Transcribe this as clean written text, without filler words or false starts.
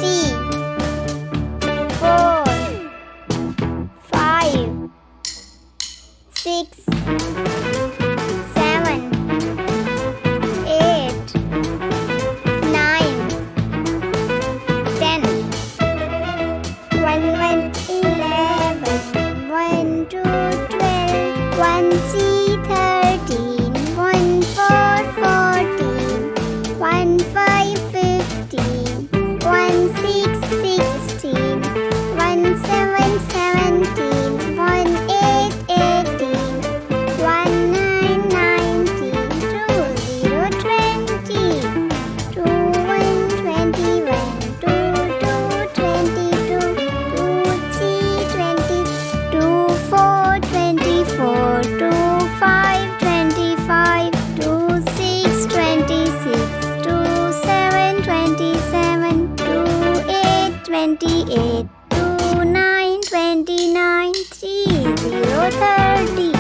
4 5 6 7 8 9 10 1 11 1 2 12 1 3 13 1 4 14 1 5 15 1 6 16 1 7 17 1 8 18 1 9 19 2 0 20 2 1 21 2 2 22 2 3 20 2 4 24 2 5 25 2 6 26 2 7 27 2 8 28 2 9 29 3 0 30